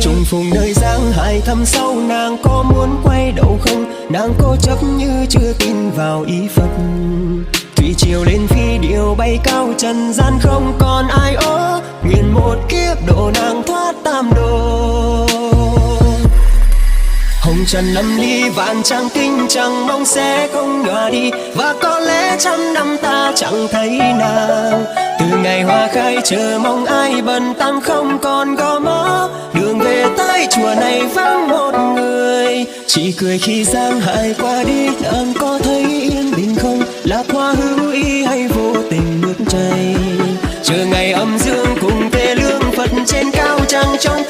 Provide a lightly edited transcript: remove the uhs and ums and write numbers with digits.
trùng phùng nơi giang hải thăm sâu, nàng có muốn quay đầu không? Nàng cố chấp như chưa tin vào ý Phật. Thủy triều lên phi điệu bay cao, trần gian không còn ai ố, nguyện một kiếp độ nàng thoát tam đồ. Hồng trần lâm ly vạn trang kinh, chẳng mong sẽ không nhòa đi, và có lẽ trăm năm ta chẳng thấy nàng. Từ ngày hoa khai chờ mong ai, bần tăng không còn gò mó, đường về tới chùa này vắng một người. Chỉ cười khi giang hải qua đi, nàng có thấy yên bình không? Lạc hoa hữu ý hay vô tình nước chảy, chờ ngày âm dương cùng tê lương Phật trên cao, chẳng trong